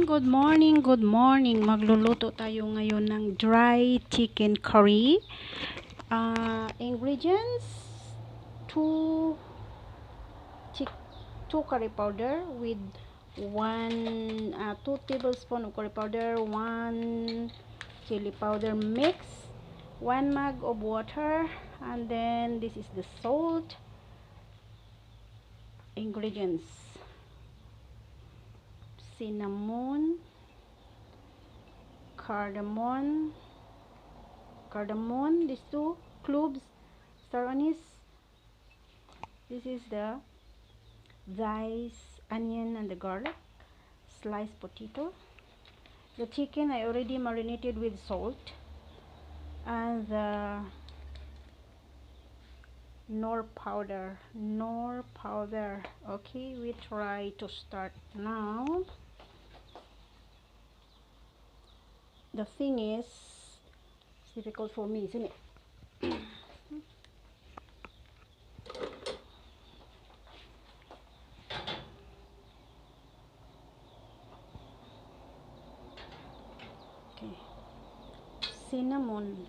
good morning, good morning. Magluluto tayo ngayon ng dry chicken curry. Ingredients, 2 curry powder with 2 tablespoons of curry powder, 1 chili powder mix, 1 mug of water, and then this is the salt. Ingredients: cinnamon, cardamom, these 2 cloves, star anise. This is the diced onion and the garlic, sliced potato. The chicken I already marinated with salt, and the nor powder. Okay, we try to start now. The thing is, it's difficult for me, isn't it? Okay, cinnamon,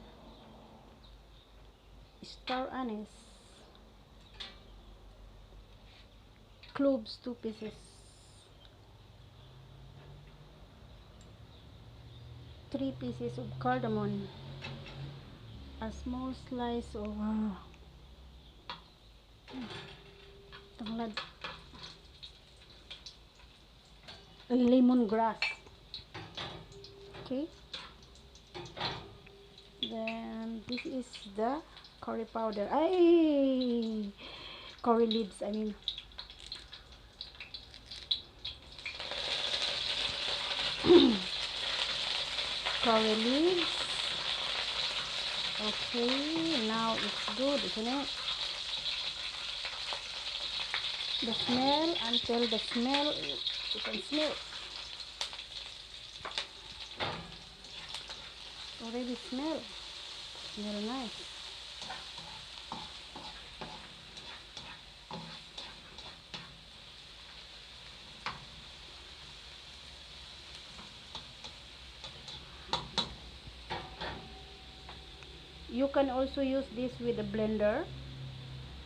star anise, cloves 2 pieces, 3 pieces of cardamom, a small slice of lemongrass. Okay, then this is the curry powder, curry leaves, I mean. Curry leaves. Okay, now it's good, isn't it? The smell, until the smell, you can smell. Already smell nice. You can also use this with a blender,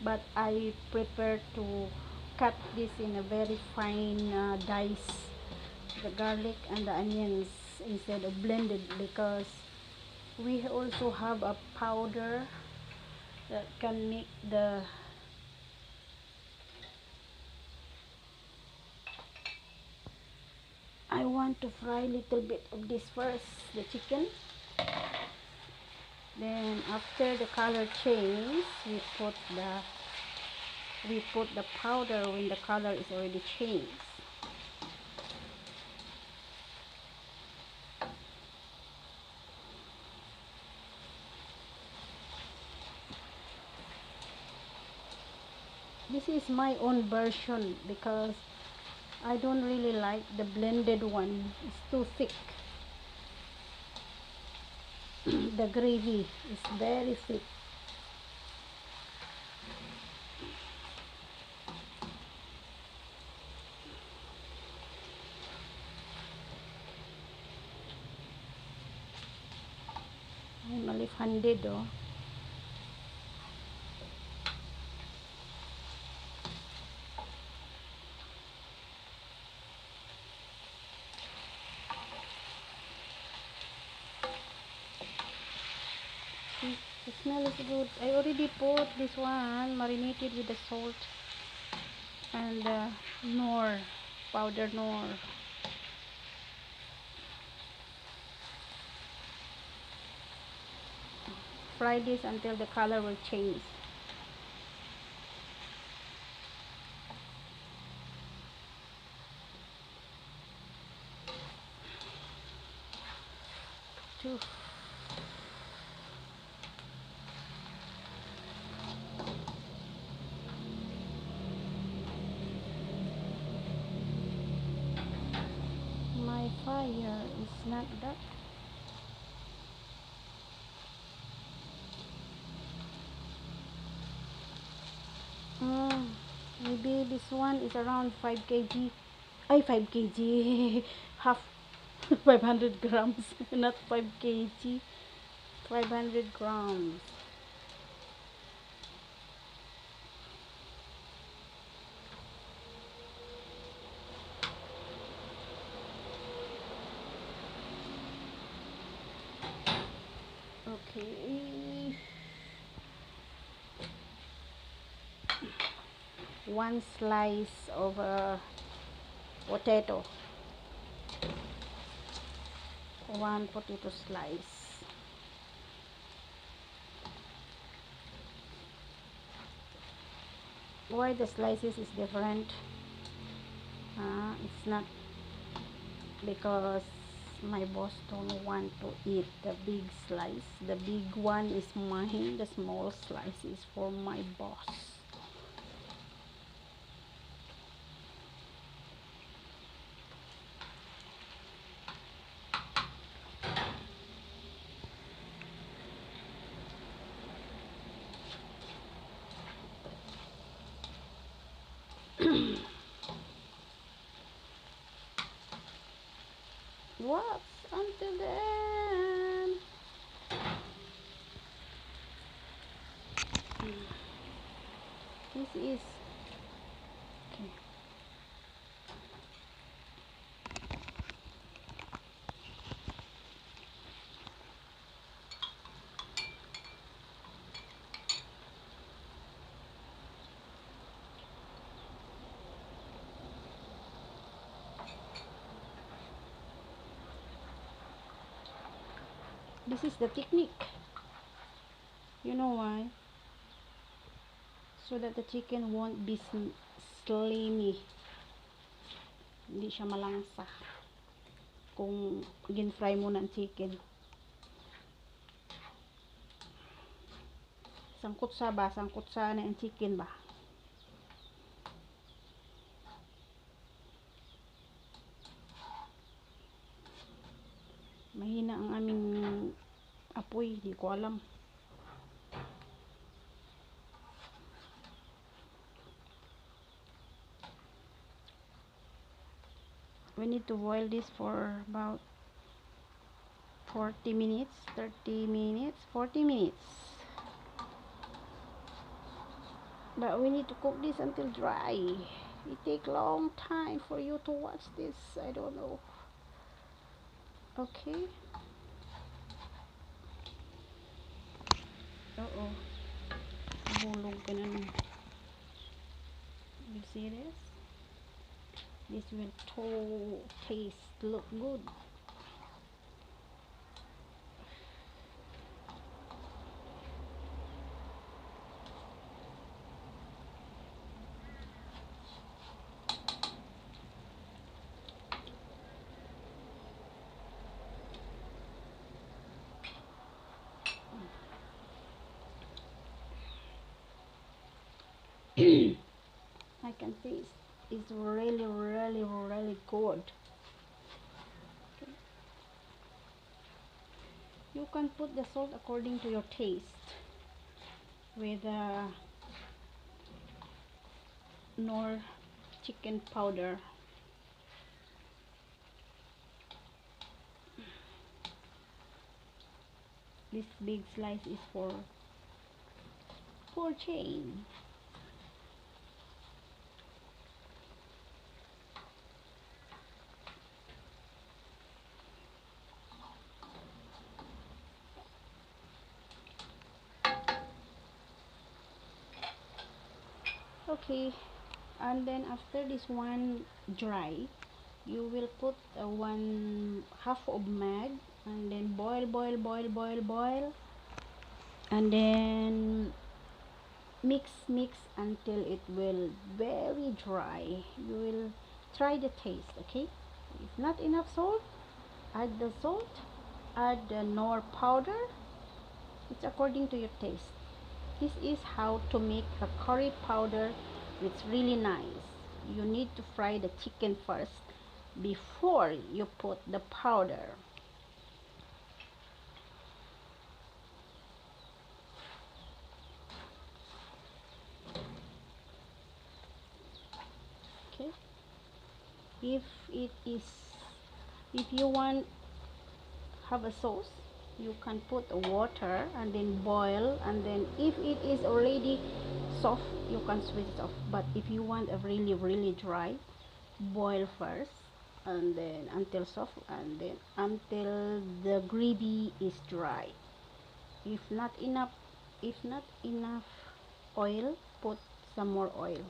but I prefer to cut this in a very fine dice, the garlic and the onions, instead of blended, because we also have a powder that can make the I want to fry a little bit of this first, the chicken. Then after the color change, we put the powder when the color is already changed. This is my own version because I don't really like the blended one. It's too thick. The gravy is very thick. I'm a left-handed though. The smell is good. I already put this one marinated with the salt and powder nor. Fry this until the color will change. My fire is not that. Maybe this one is around 5 kg. 5 kg. Half 500 grams, not 5 kg. 500 grams. Okay. One slice of potato. One potato slice. Why the slices is different? It's not because my boss don't want to eat the big slice. The big one is mine. The small slice is for my boss. What? Until the end. This is okay. This is the technique. You know why? So that the chicken won't be slimy. Hindi siya malangsa kung gin-fry mo ng chicken. Sangkot sa na yung chicken ba? Mahina ang aming apoy, di ko alam. We need to boil this for about 40 minutes, 30 minutes, 40 minutes. But we need to cook this until dry. It take long time for you to watch this. I don't know. Okay. Uh-oh. Bulog ka na nun. You see this? This will look good. I can taste it's really good. Okay. You can put the salt according to your taste with nor chicken powder. This big slice is for chain. Okay, and then after this one dry, you will put one half of mag and then boil, and then mix until it will very dry. You will try the taste. Okay, if not enough salt, add the salt, add the nor powder. It's according to your taste. This is how to make a curry powder. It's really nice. You need to fry the chicken first before you put the powder. Okay, if it is If you want have a sauce, you can put water and then boil, and then if it is already soft, you can switch it off. But if you want a really dry, boil first and then until soft, and then until the gravy is dry. If not enough, if not enough oil, put some more oil.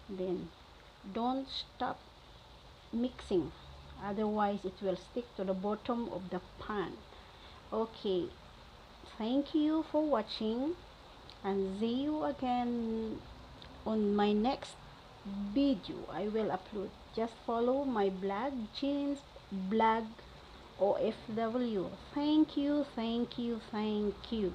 Then don't stop mixing, otherwise it will stick to the bottom of the pan. Okay, thank you for watching, and see you again on my next video I will upload. Just follow my blog, Jeans Blog OFW. Thank you, thank you, thank you.